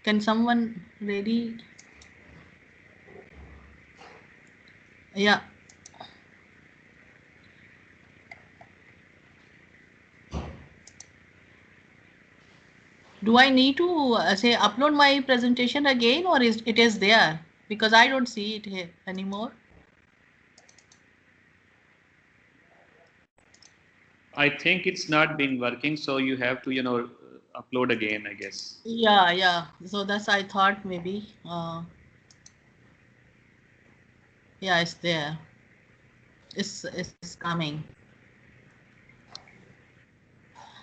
Can someone really? Yeah. Do I need to say upload my presentation again, or is it is there? Because I don't see it here anymore. I think it's not been working, so you have to, upload again, I guess. Yeah, yeah. So that's I thought maybe. Yeah, it's there. It's coming.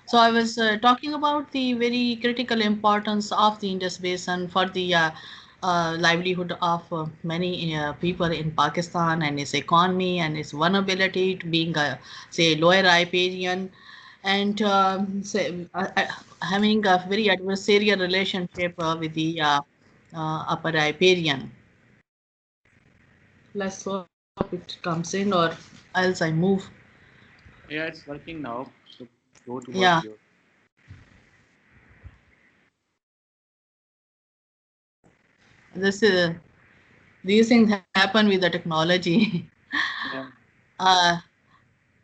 So I was talking about the very critical importance of the Indus Basin for the livelihood of many people in Pakistan and its economy and its vulnerability to being a say lower riparian and say, having a very adversarial relationship with the upper riparian. Let's hope it comes in, or else I move. Yeah, it's working now. So go Yeah. towards your. This is these things happen with the technology. Yeah. uh,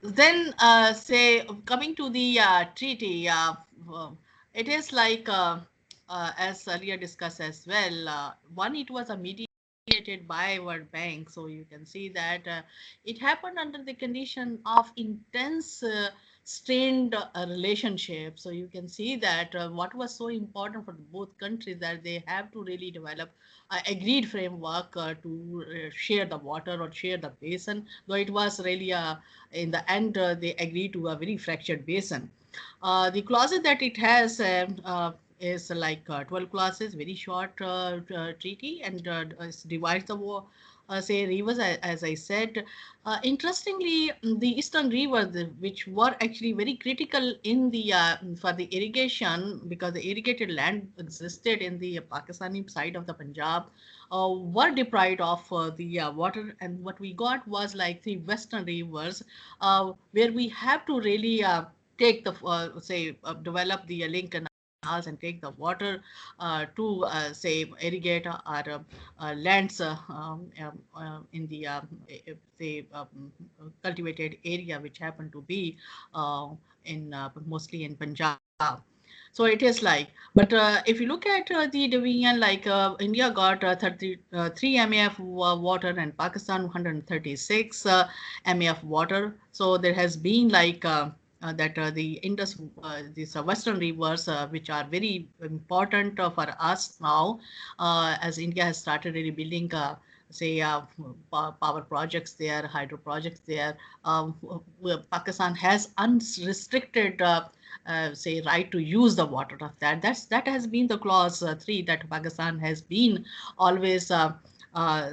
then say coming to the treaty, uh, it is like as earlier discussed as well. One, it was a mediated by World Bank, so you can see that it happened under the condition of intense strained relationship. So you can see that what was so important for both countries, that they have to really develop agreed framework to share the water or share the basin, though it was really in the end they agreed to a very fractured basin. The clauses that it has is like 12 clauses, very short treaty, and divides the war. Say rivers, as I said. Interestingly, the eastern rivers, which were actually very critical in the for the irrigation, because the irrigated land existed in the Pakistani side of the Punjab, were deprived of the water, and what we got was like the western rivers, where we have to really take the say develop the link canals and take the water to say irrigate our lands in the say cultivated area, which happen to be in mostly in Punjab. So it is like, but if you look at the division, like India got 33 MAF water and Pakistan 136 MAF water. So there has been like that the Indus, these western rivers, which are very important for us now, as India has started really building. Say power projects there, hydro projects there. Pakistan has unrestricted say right to use the water of that. That has been the clause 3, that Pakistan has been always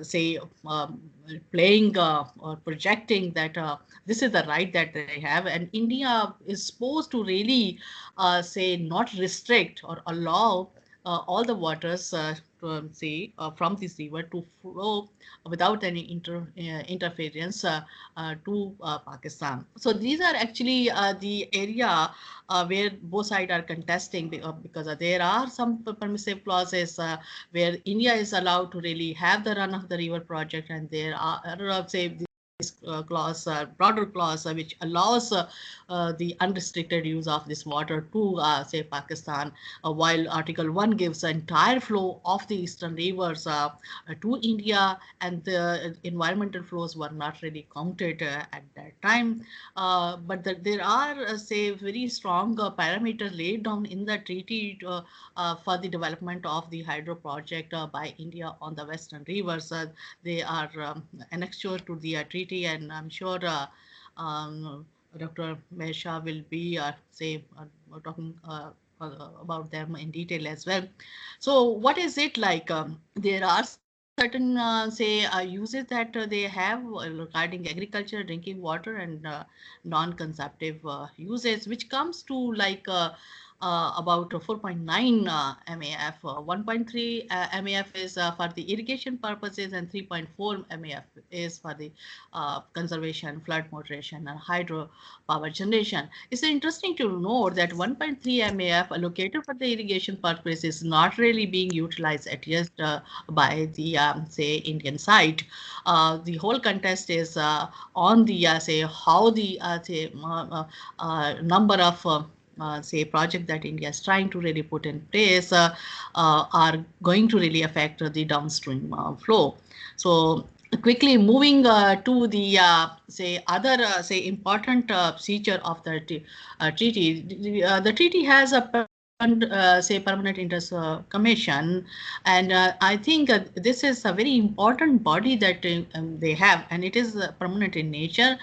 say playing or projecting that this is the right that they have, and India is supposed to really say not restrict or allow all the waters to, say from this river to flow without any interference to Pakistan. So these are actually the area where both sides are contesting, because there are some permissive clauses where India is allowed to really have the run of the river project, and there are say clause, broader clause, which allows the unrestricted use of this water to, say, Pakistan, while Article 1 gives the entire flow of the eastern rivers to India, and the environmental flows were not really counted at that time. But there are, say, very strong parameters laid down in the treaty for the development of the hydro project by India on the western rivers. They are annexed to the treaty, and I'm sure Dr. Mesha will be, say, talking about them in detail as well. So, what is it like? There are certain, say, uses that they have regarding agriculture, drinking water, and non-consumptive uses, which comes to like about 4.9 MAF. 1.3 MAF is for the irrigation purposes, and 3.4 MAF is for the conservation, flood moderation, and hydro power generation. It's interesting to note that 1.3 MAF allocated for the irrigation purpose is not really being utilized at least by the say Indian side. The whole contest is on the say how the say number of say project that India is trying to really put in place are going to really affect the downstream flow. So quickly moving to the say other say important feature of the treaty. The treaty has a say permanent interest commission, and I think this is a very important body that they have, and it is permanent in nature.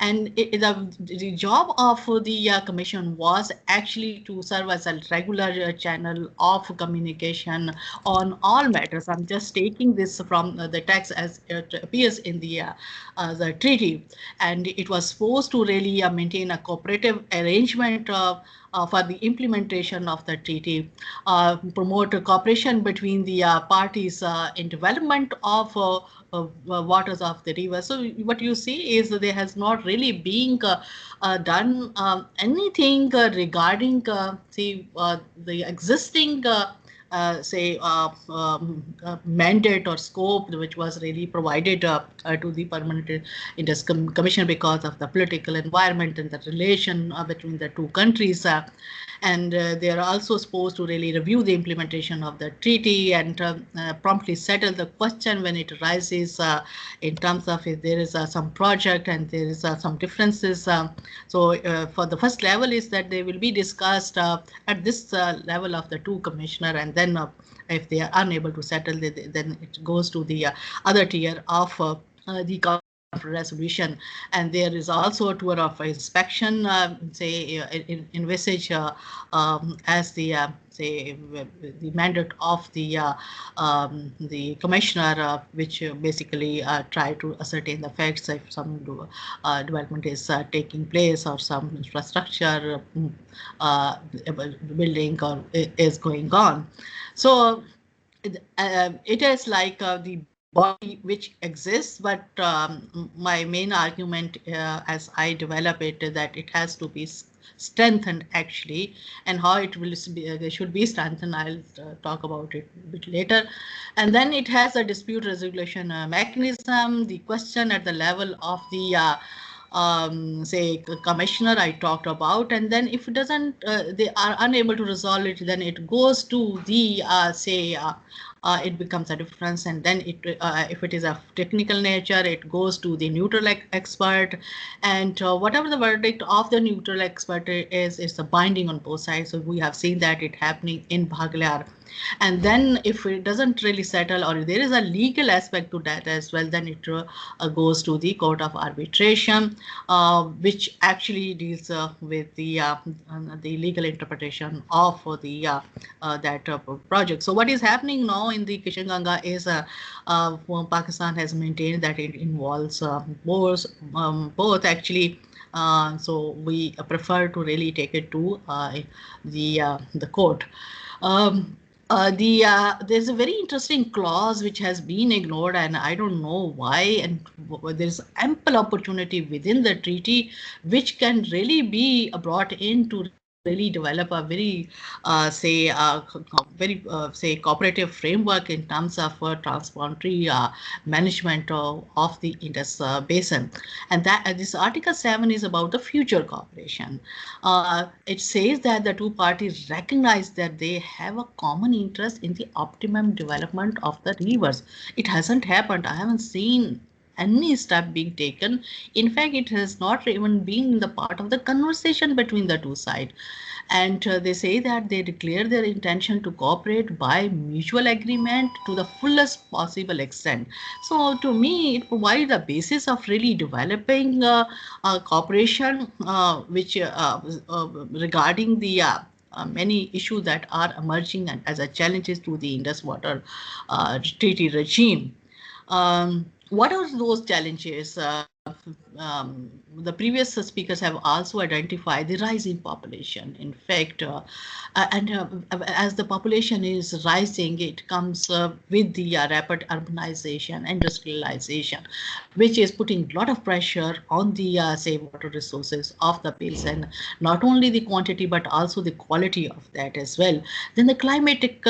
And the job of the commission was actually to serve as a regular channel of communication on all matters. I'm just taking this from the text as it appears in the treaty, and it was supposed to really maintain a cooperative arrangement for the implementation of the treaty, promote cooperation between the parties in development of waters of the river. So what you see is that there has not really been done anything regarding the existing say mandate or scope which was really provided to the permanent interest commission because of the political environment and the relation between the two countries. And they are also supposed to really review the implementation of the treaty and promptly settle the question when it arises in terms of if there is some project and there is some differences. So for the first level is that they will be discussed at this level of the two commissioner, and then if they are unable to settle, then it goes to the other tier of the resolution. And there is also a tour of inspection, say envisage as the say the mandate of the commissioner, which basically try to ascertain the facts if some development is taking place or some infrastructure building or is going on. So it is like the body which exists, but my main argument as I develop it that it has to be strengthened actually, and how it will be, should be strengthened, I'll talk about it a bit later. And then it has a dispute resolution mechanism, the question at the level of the say commissioner I talked about, and then if it doesn't they are unable to resolve it, then it goes to the say it becomes a difference, and then it if it is of technical nature, it goes to the neutral expert, and whatever the verdict of the neutral expert is the binding on both sides. So we have seen that it happening in Bhaglar. And then if it doesn't really settle, or if there is a legal aspect to that as well, then it goes to the court of arbitration, which actually deals with the legal interpretation of the that project. So what is happening now in the Kishanganga is Pakistan has maintained that it involves both actually. So we prefer to really take it to the court. There's a very interesting clause which has been ignored, and I don't know why. And there's ample opportunity within the treaty which can really be brought in to really develop a very say very say cooperative framework in terms of transboundary management of the Indus basin. And that this Article 7 is about the future cooperation. It says that the two parties recognize that they have a common interest in the optimum development of the rivers. It hasn't happened. I haven't seen any step being taken. In fact, it has not even been the part of the conversation between the two sides. And they say that they declare their intention to cooperate by mutual agreement to the fullest possible extent. So to me, it provides a basis of really developing cooperation, which regarding the many issues that are emerging and as a challenges to the Indus Water Treaty regime. What are those challenges? the previous speakers have also identified the rise in population. In fact, and as the population is rising, it comes with the rapid urbanization, industrialization, which is putting a lot of pressure on the say water resources of the basin, not only the quantity but also the quality of that as well. Then the climatic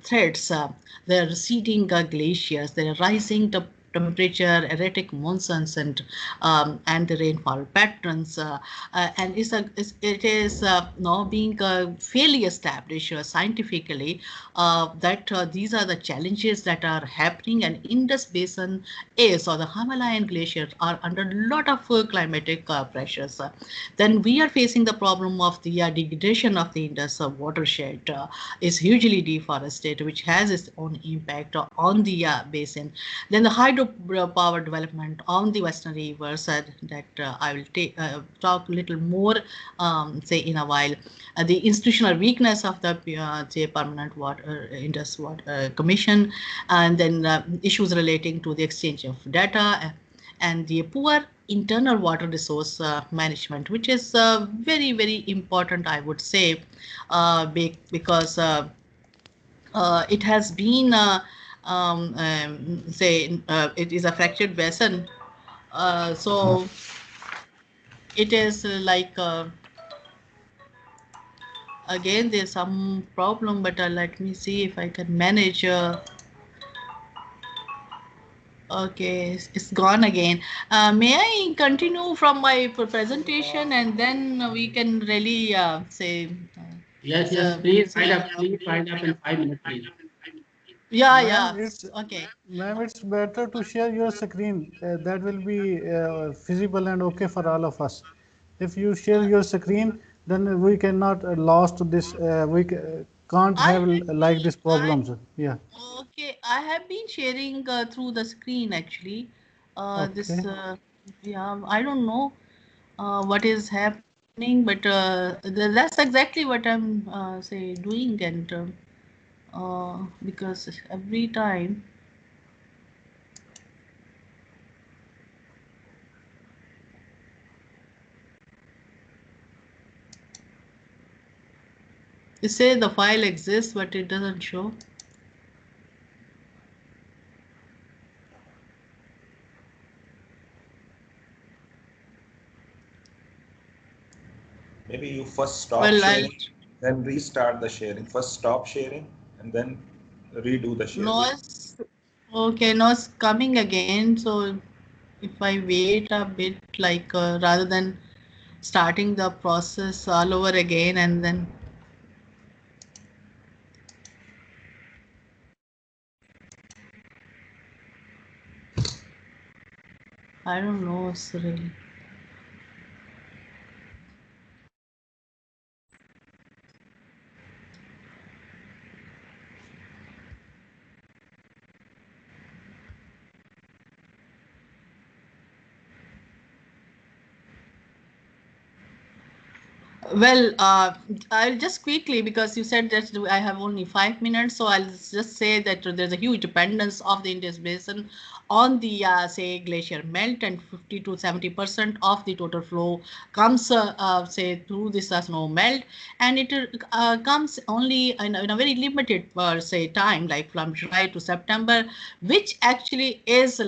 threats, the receding glaciers, the rising temperature, erratic monsoons, and the rainfall patterns, and it is now being fairly established scientifically that these are the challenges that are happening, and Indus Basin is, or the Himalayan glaciers are under a lot of climatic pressures. Then we are facing the problem of the degradation of the Indus watershed is hugely deforested, which has its own impact on the basin. Then the hydropower development on the western rivers that I will talk a little more say in a while. The institutional weakness of the say permanent water Indus water commission, and then issues relating to the exchange of data and the poor internal water resource management, which is very important, I would say, because it has been say it is a fractured basin, so it is like again there's some problem, but let me see if I can manage. Okay, it's gone again. May I continue from my presentation, and then we can really say Yes, yes, please wind up. Please wind up in 5 minutes, please. yeah, Ma'am, yeah. Okay. ma'am, it's better to share your screen. That will be feasible and okay for all of us. If you share your screen, then we cannot lost this. Can't I have had like been, this problems. Yeah. okay, I have been sharing through the screen actually. This, Okay. yeah, I don't know what is happening, but that's exactly what I'm say doing, and because every time you say the file exists, but it doesn't show. Maybe you first stop Well, sharing, then restart the sharing. First stop sharing and then redo the sharing. no, it's okay, no, it's coming again. So if I wait a bit, like rather than starting the process all over again, and then I don't know, it's really. Well, I'll just quickly, because you said that I have only 5 minutes, so I'll just say that there's a huge dependence of the Indus Basin on the, say, glacier melt, and 50 to 70% of the total flow comes, say, through this snow melt, and it comes only in a very limited, say, time, like from July to September, which actually is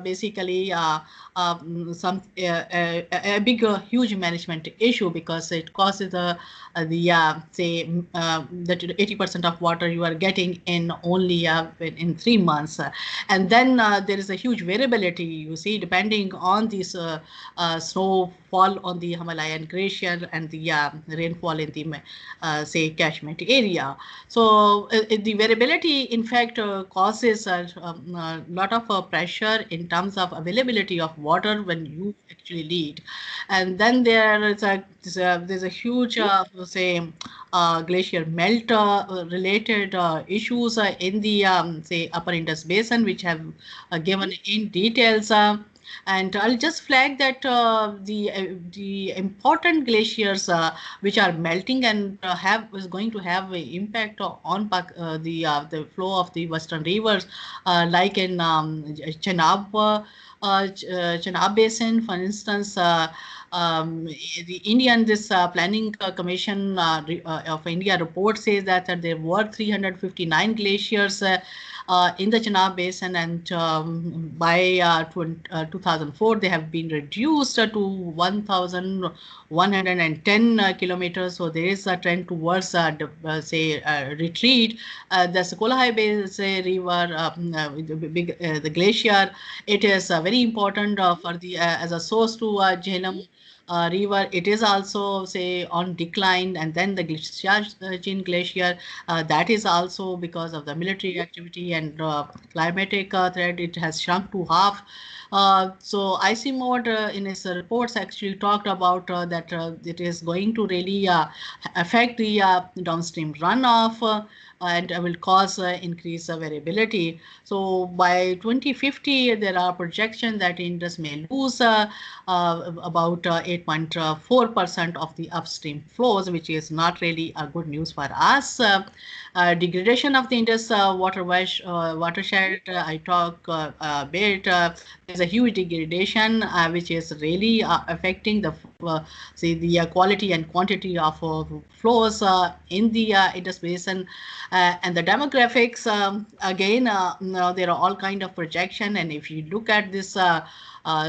basically a big, huge management issue, because it causes the say that 80% of water you are getting in only in 3 months, and then there is a huge variability, you see, depending on this snowfall on the Himalayan glacier and the rainfall in the say catchment area. So the variability, in fact, causes a lot of pressure in terms of availability of water when you actually lead. And then there's a huge say glacier melt related issues in the say upper Indus Basin, which have given in details. And I'll just flag that the important glaciers which are melting and is going to have an impact on the flow of the western rivers, like in Chenab Basin, for instance. The Indian planning commission of India report says that there were 359 glaciers in the Chenab Basin, and by 2004 they have been reduced to 1,110 kilometers. So there is a trend towards retreat. The Sukolhai Basin River, the glacier, it is very important for the as a source to Jhelum river. It is also say on decline, and then the Siachen glacier, that is also because of the military activity and climatic threat, it has shrunk to half. So ICMOD in its reports actually talked about that it is going to really affect the downstream runoff and will cause increased variability. So by 2050, there are projections that Indus may lose about 8.4% of the upstream flows, which is not really a good news for us. Degradation of the Indus watershed, I talk a bit. There's a huge degradation which is really affecting the quality and quantity of flows in the Indus Basin. And the demographics, again, now there are all kind of projection, and if you look at this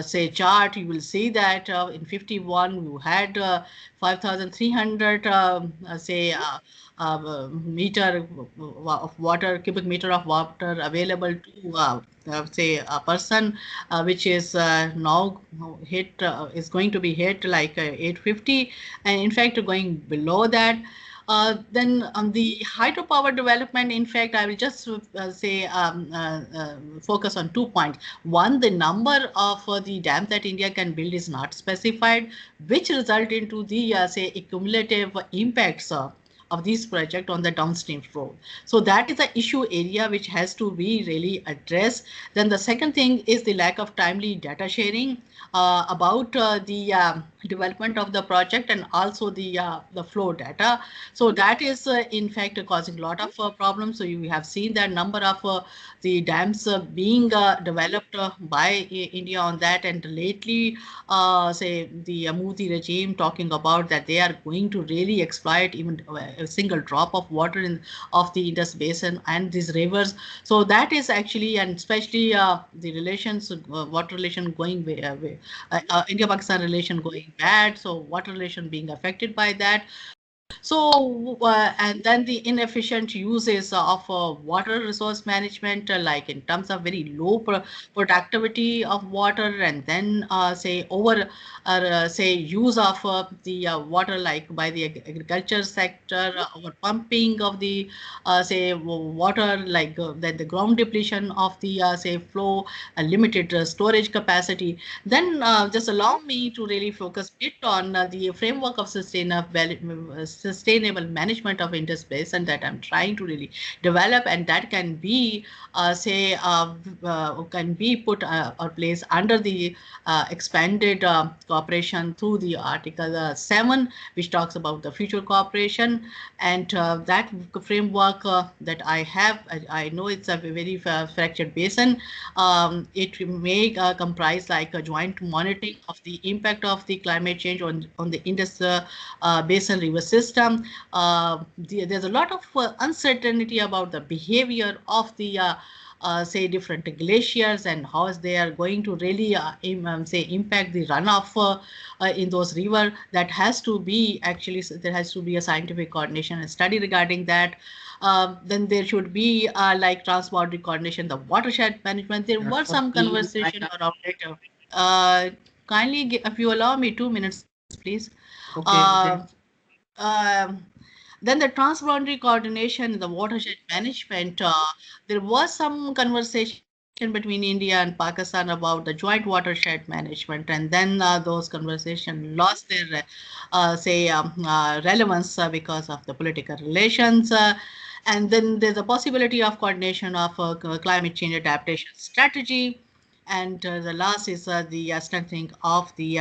say chart, you will see that in 51 you had 5,300 meter of water, cubic meter of water available to say a person, which is now is going to be hit like 850, and in fact going below that. Then on the hydropower development, in fact, I will just focus on 2 points. One, the number of the dams that India can build is not specified, which result into the cumulative impacts of this project on the downstream flow. So that is the issue area which has to be really addressed. Then the second thing is the lack of timely data sharing about the development of the project and also the flow data. So that is in fact causing a lot of problems. So you have seen that number of the dams being developed by India on that, and lately say the Modi regime talking about that they are going to really exploit even a single drop of water of the Indus Basin and these rivers. So that is actually, and especially the relations, water relation going India-Pakistan relation going bad, so water relation being affected by that. So, and then the inefficient uses of water resource management, like in terms of very low productivity of water, and then say use of the water, like by the agriculture sector, over pumping of the water, like then the ground depletion of the flow, limited storage capacity. Then just allow me to really focus a bit on the framework of sustainable management of Indus Basin that I'm trying to really develop, and that can be can be put or placed under the expanded cooperation through the Article 7, which talks about the future cooperation. And that framework that I have, I know it's a very fractured basin. It may comprise like a joint monitoring of the impact of the climate change on the Indus Basin river system. There's a lot of uncertainty about the behavior of the different glaciers and how they are going to really impact the runoff in those rivers. That has to be actually, there has to be a scientific coordination and study regarding that. Then there should be like transboundary coordination, the watershed management. There were some conversation around it. Kindly, if you allow me 2 minutes, please. Okay. Then the transboundary coordination, the watershed management, there was some conversation between India and Pakistan about the joint watershed management, and then those conversations lost their relevance because of the political relations. And then there's a possibility of coordination of climate change adaptation strategy. And the last is the strengthening of the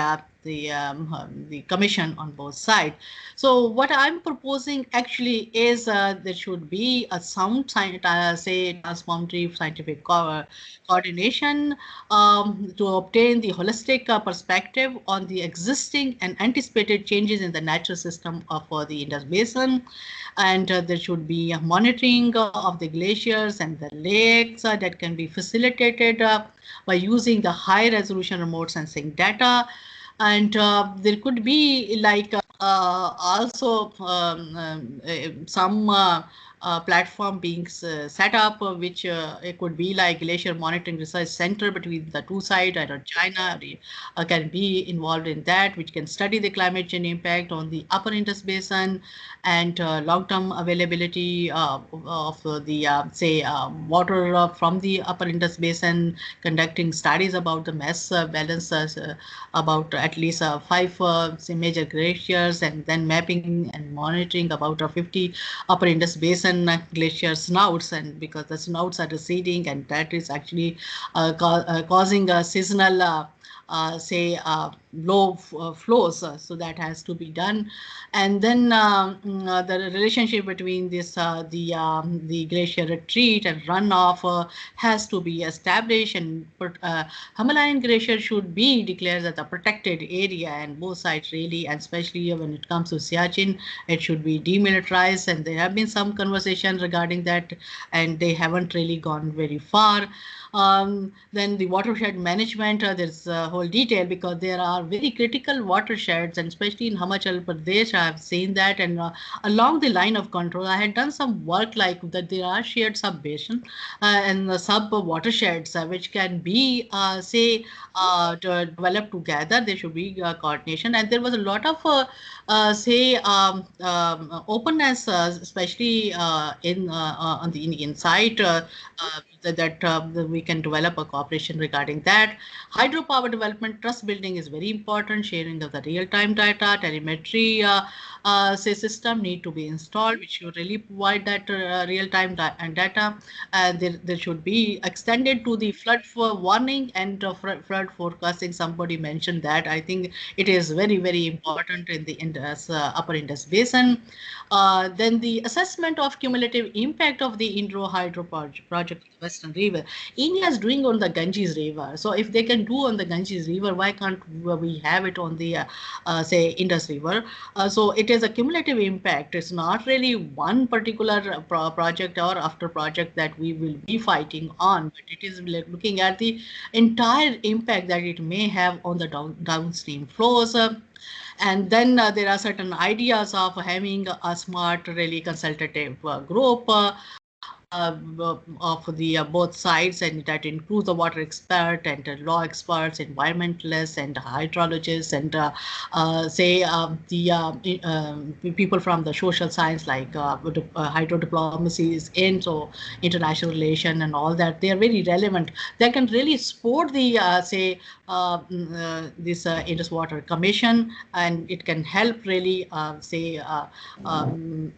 commission on both sides. So what I'm proposing actually is there should be a sound say transformative scientific coordination to obtain the holistic perspective on the existing and anticipated changes in the natural system for the Indus Basin. And there should be a monitoring of the glaciers and the lakes that can be facilitated by using the high resolution remote sensing data. And there could be like also some platform being set up, which it could be like Glacier Monitoring Research Center between the two sides, either China can be involved in that, which can study the climate change impact on the upper Indus Basin and long-term availability of the say water from the upper Indus Basin, conducting studies about the mass balance about at least 5 say major glaciers, and then mapping and monitoring about 50 upper Indus Basin glacier snouts, and because the snouts are receding, and that is actually causing a seasonal say low flows, so that has to be done. And then the relationship between this the glacier retreat and runoff has to be established, and Himalayan glacier should be declared as a protected area, and both sides really, and especially when it comes to Siachen, it should be demilitarized, and there have been some conversation regarding that, and they haven't really gone very far. Then the watershed management, there's a whole detail, because there are very critical watersheds, and especially in Himachal Pradesh, I have seen that. And along the line of control, I had done some work like that. There are shared sub-basin and sub watersheds which can be say developed together. There should be coordination, and there was a lot of say openness, especially in on the Indian side, that we can develop a cooperation regarding that. Hydropower development trust building is very important. Sharing of the real-time data, telemetry say system need to be installed, which should really provide that real-time data. There should be extended to the flood warning and flood forecasting. Somebody mentioned that. I think it is very, very important in the upper Indus Basin. Then the assessment of cumulative impact of the Indro Hydro project of the Western River. India is doing on the Ganges River. So if they can do on the Ganges River, why can't we have it on the say Indus River? So it is a cumulative impact. It's not really one particular project or after project that we will be fighting on, but it is looking at the entire impact that it may have on the downstream flows. And then there are certain ideas of having a smart, really consultative group of the both sides, and that includes the water expert and law experts, environmentalists and hydrologists, and say the people from the social science, like hydro diplomacy is in, so international relation and all that. They are very relevant. They can really support the say this Indus Water Commission, and it can help really say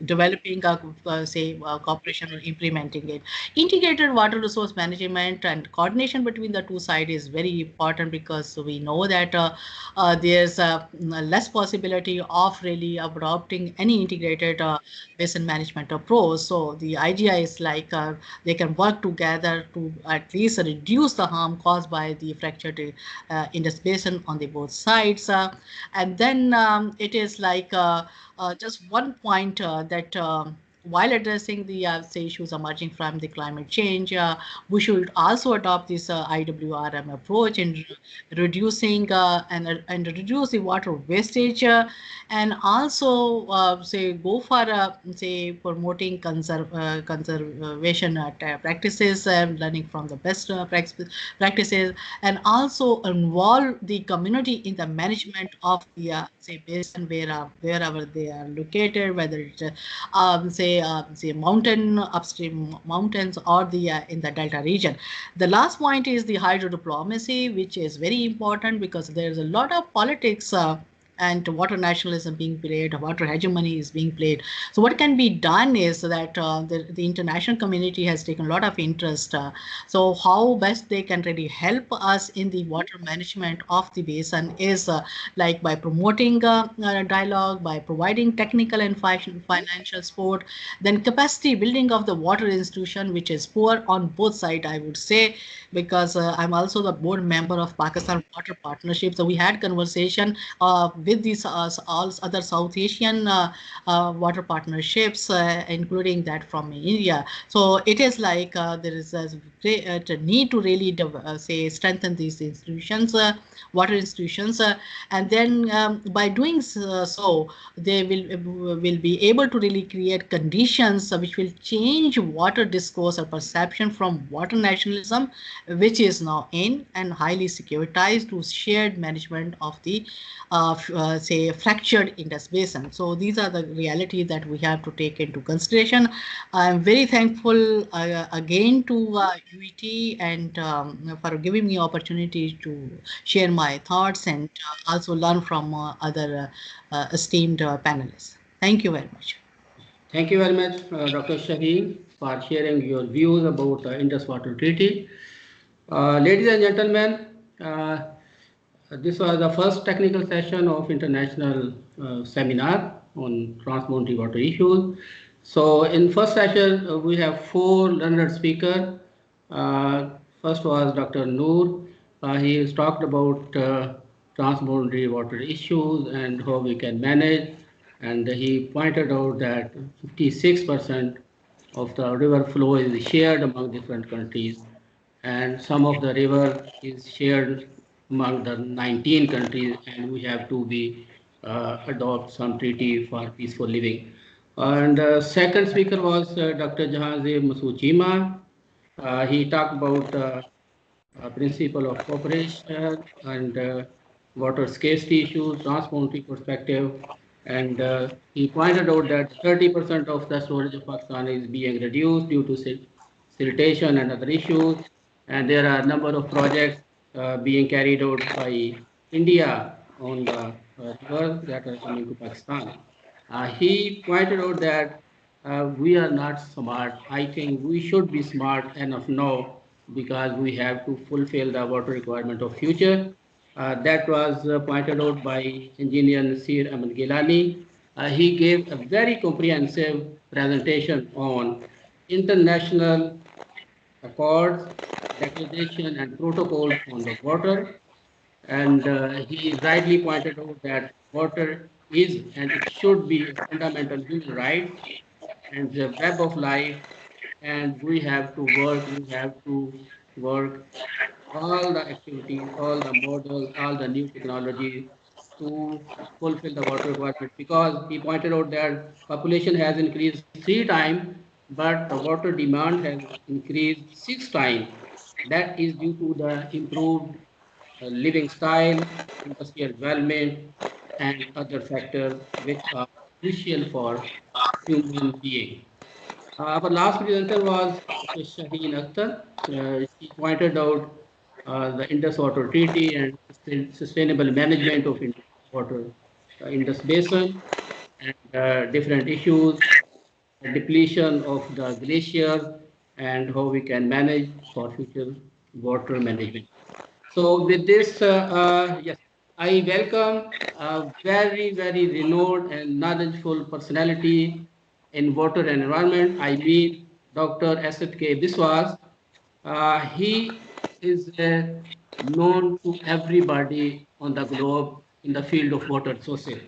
developing say cooperation or implementing it. Integrated water resource management and coordination between the two sides is very important, because we know that there's less possibility of really adopting any integrated basin management approach. So the idea is like they can work together to at least reduce the harm caused by the fractured Indus Basin on the both sides. And then it is like just one point that while addressing the say issues emerging from the climate change, we should also adopt this IWRM approach in reducing and reduce the water wastage, and also say go for say promoting conservation practices, learning from the best practices, and also involve the community in the management of the say basin wherever they are located, whether it's say mountain upstream mountains or the in the delta region. The last point is the hydro diplomacy, which is very important because there is a lot of politics and water nationalism being played, water hegemony is being played. So what can be done is that the international community has taken a lot of interest. So how best they can really help us in the water management of the basin is like by promoting dialogue, by providing technical and financial support, then capacity building of the water institution, which is poor on both sides, I would say, because I'm also the board member of Pakistan Water Partnership. So we had conversation with these all other South Asian water partnerships, including that from India. So it is like there is a great need to really say strengthen these institutions, water institutions, and then by doing so, they will be able to really create conditions which will change water discourse or perception from water nationalism, which is now in and highly securitized, to shared management of the say fractured Indus Basin. So these are the reality that we have to take into consideration. I'm very thankful again to UET and for giving me opportunity to share my thoughts and also learn from other esteemed panelists. Thank you very much. Thank you very much, Dr. Shaheen, for sharing your views about the Indus Water Treaty. Ladies and gentlemen, this was the first technical session of international seminar on transboundary water issues. So in first session, we have 4 learned speakers. First was Dr. Noor. He has talked about transboundary water issues and how we can manage. And he pointed out that 56% of the river flow is shared among different countries, and some of the river is shared among the 19 countries, and we have to be adopt some treaty for peaceful living. And second speaker was Dr. Jahangir Masuchima. He talked about principle of cooperation and water scarcity issues, transboundary perspective, and he pointed out that 30% of the storage of Pakistan is being reduced due to siltation and other issues, and there are a number of projects being carried out by India on the rivers that are coming to Pakistan. He pointed out that we are not smart. I think we should be smart enough now because we have to fulfill the water requirement of future. That was pointed out by engineer Nasir Ahmed Gilani. He gave a very comprehensive presentation on international accords, declaration and protocols on the water, and he rightly pointed out that water is and it should be a fundamental human right and the web of life, and we have to work all the activities, all the models, all the new technology to fulfill the water requirement, because he pointed out that population has increased 3 times, but the water demand has increased 6 times. That is due to the improved living style, industrial development, and other factors which are crucial for human being. Our last presenter was Shaheen Akhtar. She pointed out the Indus Water Treaty and sustainable management of Indus water, Indus Basin, and different issues, depletion of the glacier, and how we can manage for future water management. So with this, yes, I welcome a very, very renowned and knowledgeable personality in water and environment. I mean Dr. Asad K. Biswas. He is known to everybody on the globe in the field of water resources.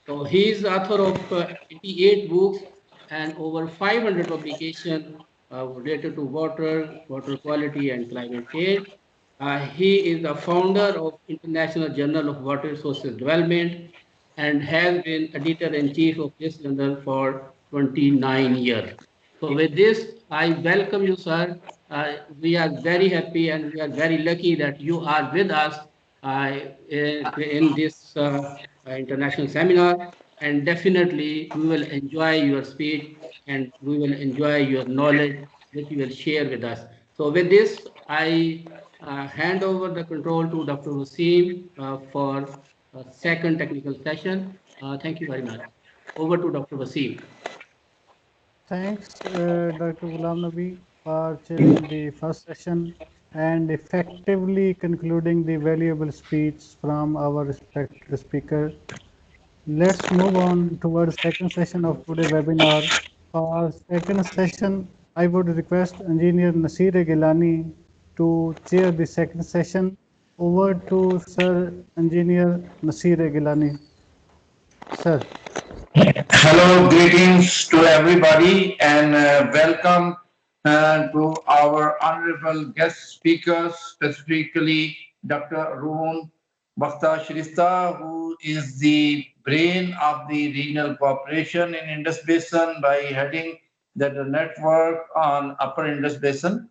So he is author of 88 books and over 500 publications related to water, water quality, and climate change. He is the founder of International Journal of Water Resources Development and has been editor-in-chief of this journal for 29 years. So with this, I welcome you, sir. We are very happy and we are very lucky that you are with us in this international seminar. And definitely, we will enjoy your speech and we will enjoy your knowledge that you will share with us. So with this, I hand over the control to Dr. Wasim for second technical session. Thank you very much. Over to Dr. Wasim. Thanks, Dr. Ghulam Nabi, for chairing the first session and effectively concluding the valuable speech from our respected speaker. Let's move on towards second session of today's webinar. For second session, I would request Engineer Nasir Gilani to chair the second session. Over to Sir Engineer Nasir Gilani. Sir. Hello, greetings to everybody, and welcome to our honorable guest speakers, specifically Dr. Arun Bakhta Shristha, who is the brain of the regional cooperation in Indus Basin by heading the network on Upper Indus Basin.